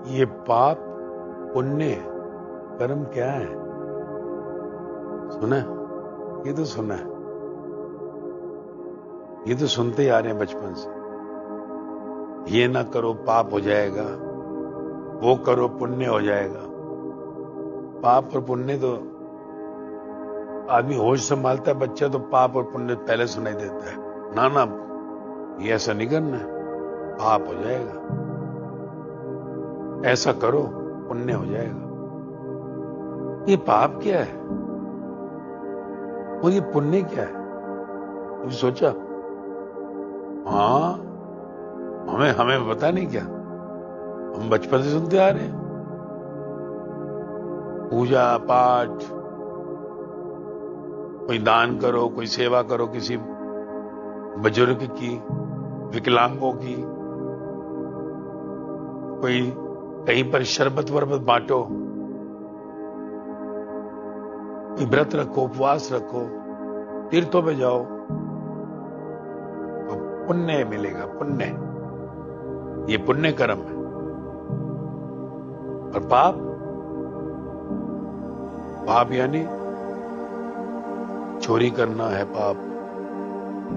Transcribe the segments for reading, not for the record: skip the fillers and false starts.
ये पाप पुण्य कर्म क्या है? सुना? ये तो सुना है, ये तो सुनते ही आ रहे हैं बचपन से। ये ना करो पाप हो जाएगा, वो करो पुण्य हो जाएगा। पाप और पुण्य तो आदमी होश संभालता है, बच्चा तो पाप और पुण्य पहले सुनाई देता है। ना ना, ये ऐसा नहीं करना है, पाप हो जाएगा। ऐसा करो पुण्य हो जाएगा। ये पाप क्या है और ये पुण्य क्या है? तुम सोचा? हाँ, हमें पता नहीं क्या, हम बचपन से सुनते आ रहे हैं। पूजा पाठ, कोई दान करो, कोई सेवा करो किसी बुजुर्ग की, विकलांगों की, कोई कहीं पर शरबत वरबत बांटो, कोई व्रत रखो, उपवास रखो, तीर्थों पे जाओ तो पुण्य मिलेगा। पुण्य, ये पुण्य कर्म है। और पाप, पाप यानी चोरी करना है पाप,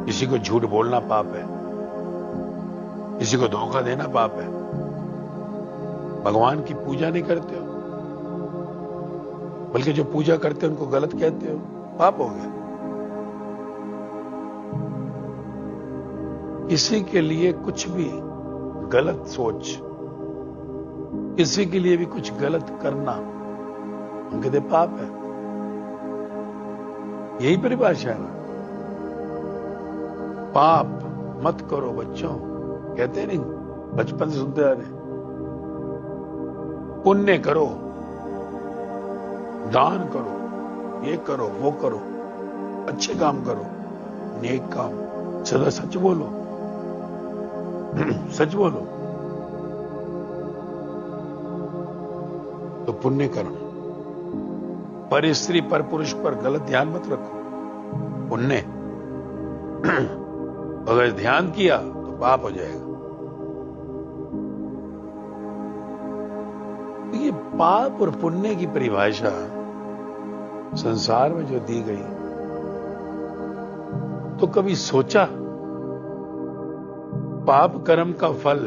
किसी को झूठ बोलना पाप है, किसी को धोखा देना पाप है, भगवान की पूजा नहीं करते हो, बल्कि जो पूजा करते हो उनको गलत कहते हो, पाप हो गया। किसी के लिए कुछ भी गलत सोच, किसी के लिए भी कुछ गलत करना, हम कहते पाप है। यही परिभाषा है ना। पाप मत करो बच्चों, कहते नहीं, बचपन से सुनते आ रहे। पुण्य करो, दान करो, ये करो, वो करो, अच्छे काम करो, नेक काम, सदा सच बोलो, सच बोलो, तो पुण्य कर्म। पर स्त्री पर पुरुष पर गलत ध्यान मत रखो, पुण्य। अगर ध्यान किया तो पाप हो जाएगा। तो ये पाप और पुण्य की परिभाषा संसार में जो दी गई, तो कभी सोचा पाप कर्म का फल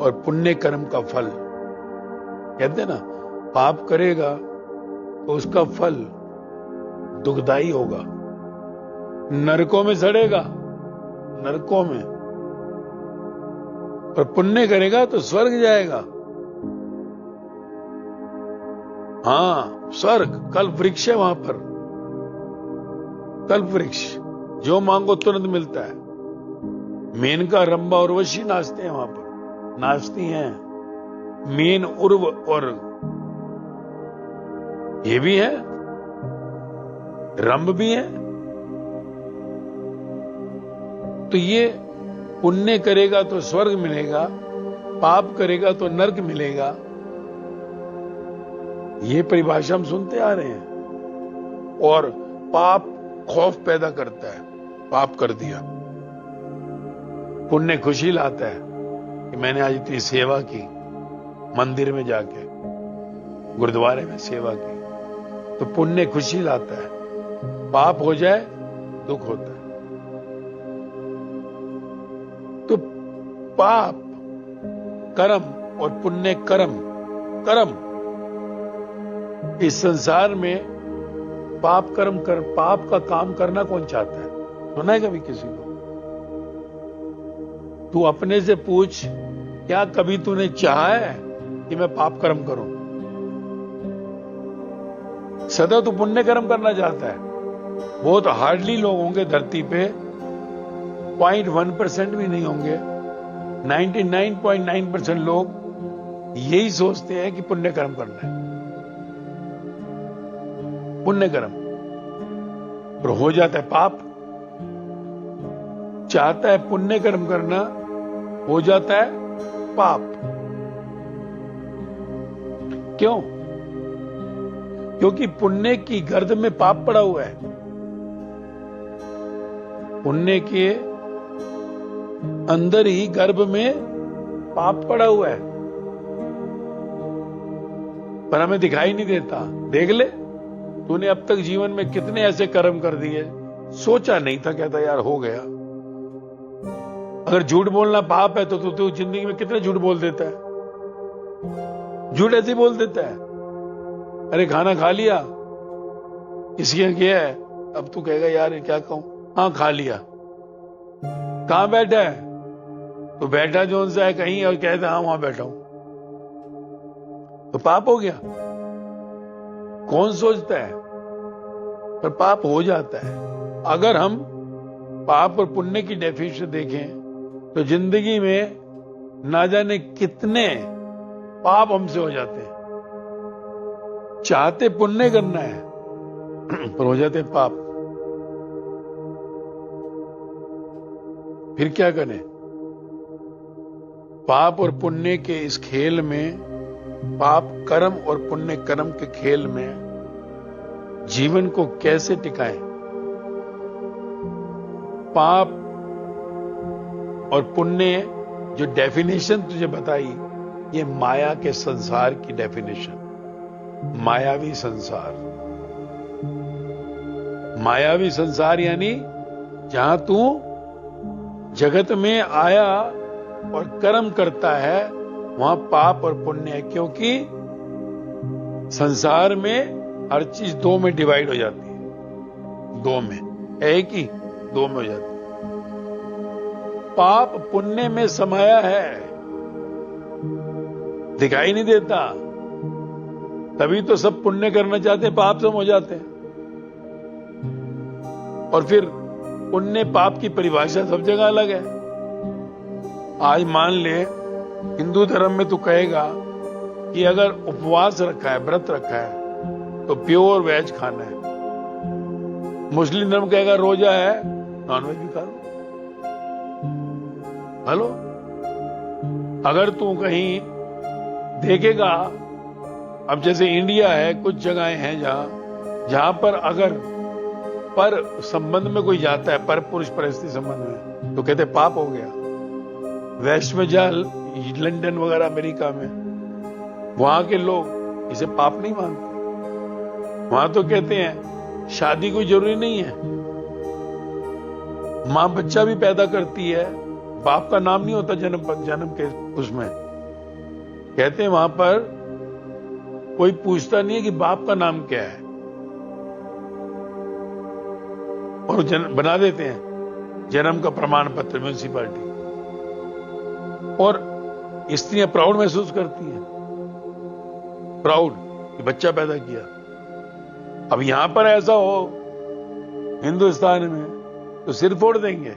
और पुण्य कर्म का फल, कहते ना, पाप करेगा तो उसका फल दुखदाई होगा, नरकों में सड़ेगा, नरकों में। और पुण्य करेगा तो स्वर्ग जाएगा। हाँ, स्वर्ग, कल्प वृक्ष है वहां पर, कल्प वृक्ष, जो मांगो तुरंत मिलता है। मेनका, रंभा और उर्वशी नाचते हैं वहां पर, नाचती हैं। मेन, उर्व और ये भी है, रंभ भी है। तो ये पुण्य करेगा तो स्वर्ग मिलेगा, पाप करेगा तो नरक मिलेगा। ये परिभाषा हम सुनते आ रहे हैं। और पाप खौफ पैदा करता है, पाप कर दिया। पुण्य खुशी लाता है कि मैंने आज इतनी सेवा की, मंदिर में जाके, गुरुद्वारे में सेवा की, तो पुण्य खुशी लाता है। पाप हो जाए दुख होता है। तो पाप कर्म और पुण्य कर्म, कर्म इस संसार में पाप कर्म कर, पाप का काम करना कौन चाहता है? सुना है कभी किसी को? तू अपने से पूछ, क्या कभी तूने चाहा है कि मैं पाप कर्म करूं? सदा तू पुण्य कर्म करना चाहता है। बहुत हार्डली लोग होंगे धरती पे, 0.1% भी नहीं होंगे, 99.9% लोग यही सोचते हैं कि पुण्य कर्म करना है, पुण्य कर्म। और हो जाता है पाप। चाहता है पुण्य कर्म करना, हो जाता है पाप। क्यों? क्योंकि पुण्य की गर्द में पाप पड़ा हुआ है। पुण्य के अंदर ही गर्भ में पाप पड़ा हुआ है, पर हमें दिखाई नहीं देता। देख ले, तूने अब तक जीवन में कितने ऐसे कर्म कर दिए, सोचा नहीं था, कहता यार हो गया। अगर झूठ बोलना पाप है तो तू जिंदगी में कितने झूठ बोल देता है। झूठ ऐसे बोल देता है, अरे खाना खा लिया, किसी ने किया है, अब तू कहेगा यार क्या कहूं, हाँ खा लिया। कहां बैठा है, तो बैठा जो सा है कहीं और कहता हाँ वहां बैठा हूं, तो पाप हो गया। कौन सोचता है, पर पाप हो जाता है। अगर हम पाप और पुण्य की डेफिनेशन देखें तो जिंदगी में ना जाने कितने पाप हमसे हो जाते हैं। चाहते पुण्य करना है पर हो जाते पाप। फिर क्या करें? पाप और पुण्य के इस खेल में, पाप कर्म और पुण्य कर्म के खेल में जीवन को कैसे टिकाएं? पाप और पुण्य जो डेफिनेशन तुझे बताई, ये माया के संसार की डेफिनेशन, मायावी संसार। मायावी संसार यानी जहां तू जगत में आया और कर्म करता है वहां पाप और पुण्य है, क्योंकि संसार में हर चीज दो में डिवाइड हो जाती है। दो में, एक ही दो में हो जाती है। पाप पुण्य में समाया है, दिखाई नहीं देता। तभी तो सब पुण्य करना चाहते हैं, पाप सब हो जाते हैं। और फिर पुण्य पाप की परिभाषा सब जगह अलग है। आज मान ले हिंदू धर्म में तू कहेगा कि अगर उपवास रखा है, व्रत रखा है तो प्योर वेज खाना है। मुस्लिम धर्म कहेगा रोजा है, नॉनवेज भी खा लो। हेलो, अगर तू कहीं देखेगा, अब जैसे इंडिया है, कुछ जगहें हैं जहां पर अगर पर संबंध में कोई जाता है, पर पुरुष परिस्थिति संबंध में, तो कहते पाप हो गया। वेस्ट में जा, लंदन वगैरह अमेरिका में, वहां के लोग इसे पाप नहीं मानते। वहां तो कहते हैं शादी कोई जरूरी नहीं है, मां बच्चा भी पैदा करती है, बाप का नाम नहीं होता जन्म के उसमें। कहते हैं वहां पर कोई पूछता नहीं है कि बाप का नाम क्या है, और बना देते हैं जन्म का प्रमाण पत्र म्युनिसिपैलिटी। और स्त्रियां प्राउड महसूस करती हैं, प्राउड कि बच्चा पैदा किया। अब यहां पर ऐसा हो हिंदुस्तान में तो सिर फोड़ देंगे,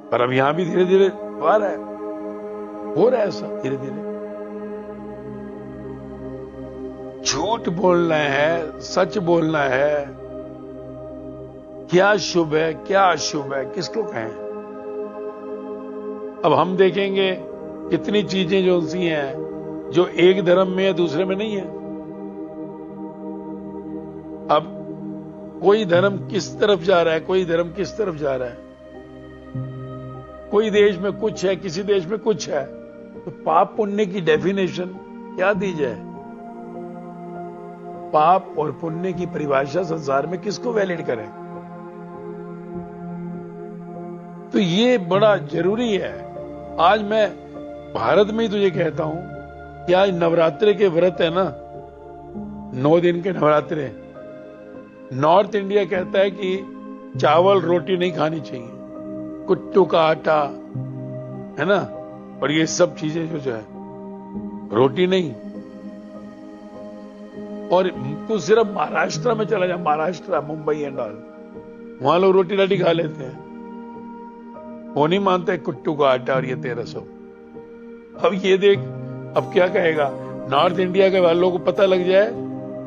पर अब यहां भी धीरे धीरे आ रहा है, हो रहा है ऐसा धीरे धीरे। झूठ बोलना है, सच बोलना है, क्या शुभ है क्या अशुभ है, किसको कहें? अब हम देखेंगे कितनी चीजें जो सी हैं जो एक धर्म में है दूसरे में नहीं है। अब कोई धर्म किस तरफ जा रहा है, कोई धर्म किस तरफ जा रहा है, कोई देश में कुछ है, किसी देश में कुछ है, तो पाप पुण्य की डेफिनेशन क्या दी जाए? पाप और पुण्य की परिभाषा संसार में किसको वैलिड करें? तो ये बड़ा जरूरी है। आज मैं भारत में ही तुझे कहता हूं कि आज नवरात्रे के व्रत है ना, 9 दिन के नवरात्रे। नॉर्थ इंडिया कहता है कि चावल रोटी नहीं खानी चाहिए, कुट्टू का आटा है ना, और ये सब चीजें जो है रोटी नहीं। और तू सिर्फ महाराष्ट्र में चला जा, महाराष्ट्र, मुंबई एंड ऑल, वहां लोग रोटी राटी खा लेते हैं। वो नहीं मानते कुट्टू का आटा और ये तेरा सब। अब ये देख, अब क्या कहेगा? नॉर्थ इंडिया के वालों को पता लग जाए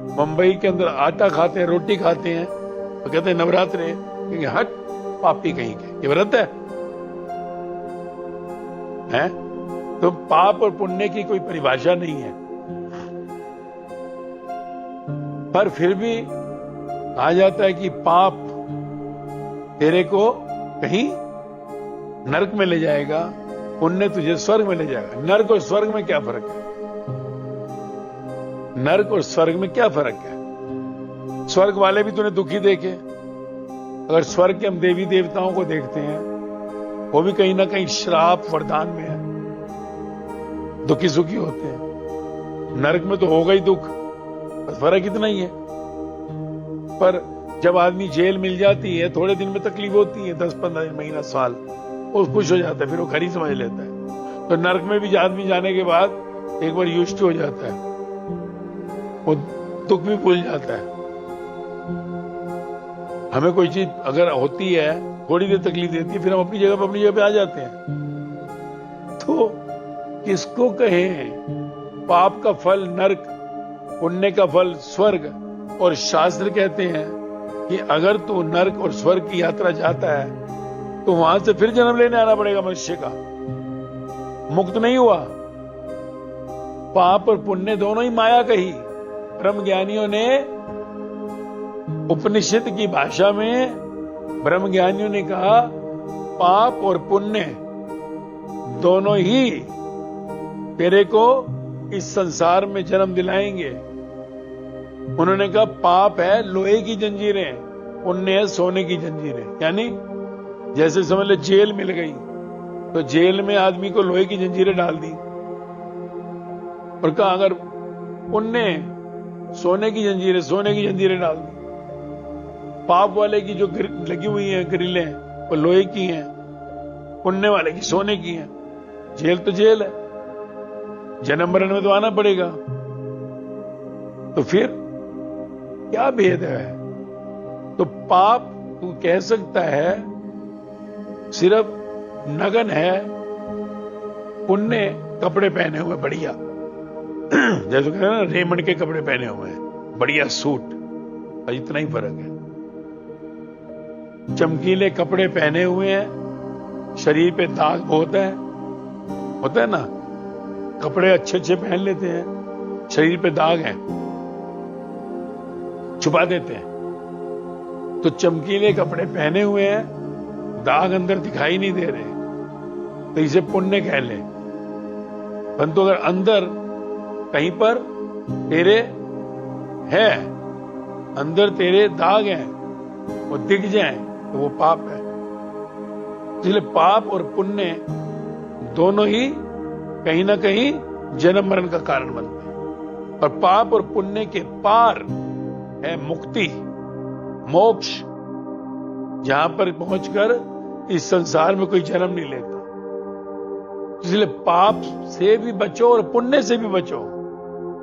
मुंबई के अंदर आटा खाते हैं, रोटी खाते हैं, तो कहते हैं नवरात्रे, क्योंकि हट पापी कहीं के, ये व्रत है? तो पाप और पुण्य की कोई परिभाषा नहीं है, पर फिर भी कहा जाता है कि पाप तेरे को कहीं नरक में ले जाएगा पुण्य तुझे स्वर्ग में ले जाएगा। नरक और स्वर्ग में क्या फर्क है? नरक और स्वर्ग में क्या फर्क है? स्वर्ग वाले भी तूने दुखी देखे। अगर स्वर्ग के हम देवी देवताओं को देखते हैं, वो भी कहीं ना कहीं श्राप वरदान में है, दुखी सुखी होते हैं। नरक में तो होगा ही दुख, बस फर्क इतना ही है। पर जब आदमी जेल मिल जाती है, थोड़े दिन में तकलीफ होती है, 10-15 महीना साल, वो खुश हो जाता है, फिर वो खरी समझ लेता है। तो नरक में भी आदमी जाने के बाद एक बार युष्ट हो जाता है, वो दुख भी भूल जाता है। हमें कोई चीज अगर होती है, थोड़ी देर तकलीफ देती है, फिर हम अपनी जगह पे आ जाते हैं। तो किसको कहें पाप का फल नरक, पुण्य का फल स्वर्ग? और शास्त्र कहते हैं कि अगर तू नरक और स्वर्ग की यात्रा जाता है तो वहां से फिर जन्म लेने आना पड़ेगा मनुष्य का, मुक्त नहीं हुआ। पाप और पुण्य दोनों ही माया कही। ब्रह्म ज्ञानियों ने उपनिषद की भाषा में, ब्रह्म ज्ञानियों ने कहा पाप और पुण्य दोनों ही तेरे को इस संसार में जन्म दिलाएंगे। उन्होंने कहा पाप है लोहे की जंजीरें, पुण्य है सोने की जंजीरें। यानी जैसे समझ ले जेल मिल गई, तो जेल में आदमी को लोहे की जंजीरें डाल दी और कहा अगर पुण्य सोने की जंजीरें डाल दी। पाप वाले की जो लगी हुई हैं ग्रिलें, वो लोहे की हैं, पुण्य वाले की सोने की हैं। जेल तो जेल है, जन्म मरण में तो आना पड़ेगा। तो फिर क्या भेद है? तो पाप तू कह सकता है सिर्फ नगन है, पुण्य कपड़े पहने हुए बढ़िया, जैसे कहते हैं ना रेमंड के कपड़े पहने हुए हैं, बढ़िया सूट, इतना ही फर्क है। चमकीले कपड़े पहने हुए हैं, शरीर पे दाग बहुत है, होता है ना, कपड़े अच्छे अच्छे पहन लेते हैं, शरीर पे दाग हैं, छुपा देते हैं। तो चमकीले कपड़े पहने हुए हैं, दाग अंदर दिखाई नहीं दे रहे, तो इसे पुण्य कह ले। परंतु अगर अंदर कहीं पर तेरे है, अंदर तेरे दाग हैं, वो दिख जाएं, तो वो पाप है। इसलिए पाप और पुण्य दोनों ही कहीं ना कहीं जन्म मरण का कारण बनते हैं। और पाप और पुण्य के पार है मुक्ति, मोक्ष, जहां पर पहुंचकर इस संसार में कोई जन्म नहीं लेता। इसलिए पाप से भी बचो और पुण्य से भी बचो,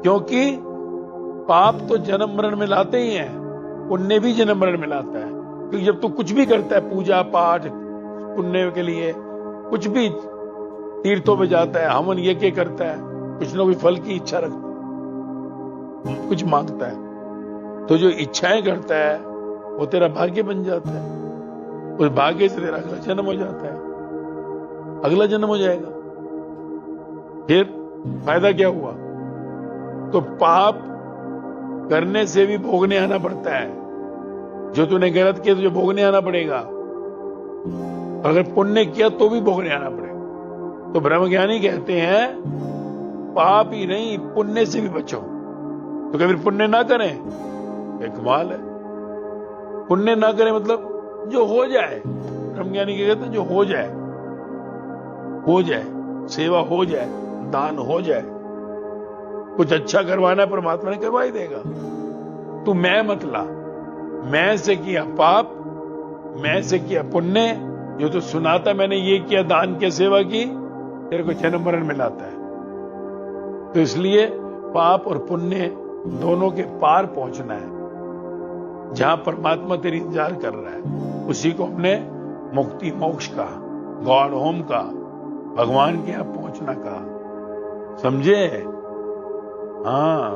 क्योंकि पाप तो जन्म मरण में लाते ही हैं, पुण्य भी जन्म मरण में लाता है। क्योंकि जब तू कुछ भी करता है, पूजा पाठ पुण्य के लिए, कुछ भी तीर्थों में जाता है, हवन यज्ञ करता है, कुछ ना कुछ फल की इच्छा रखता है, कुछ मांगता है, तो जो इच्छाएं करता है वो तेरा भाग्य बन जाता है। उस भाग्य से तेरा अगला जन्म हो जाता है, अगला जन्म हो जाएगा। फिर फायदा क्या हुआ? तो पाप करने से भी भोगने आना पड़ता है, जो तूने गलत किया तुझे भोगने आना पड़ेगा। अगर पुण्य किया तो भी भोगने आना पड़ेगा। तो ब्रह्मज्ञानी कहते हैं पाप ही नहीं पुण्य से भी बचो। तो कभी पुण्य ना करें, एक कमाल है। पुण्य ना करें मतलब जो हो जाए, ब्रह्मज्ञानी कहते हैं जो हो जाए, सेवा हो जाए, दान हो जाए, कुछ अच्छा करवाना परमात्मा ने करवा ही देगा। तू मैं मत ला, मैं से किया पाप, मैं से किया पुण्य, जो तो सुनाता मैंने ये किया, दान किया, सेवा की, तेरे को जन्म मरण में लाता है। तो इसलिए पाप और पुण्य दोनों के पार पहुंचना है, जहां परमात्मा तेरी इंतजार कर रहा है, उसी को हमने मुक्ति मोक्ष का, गॉड होम का, भगवान के यहां पहुंचना कहा। समझे? हाँ।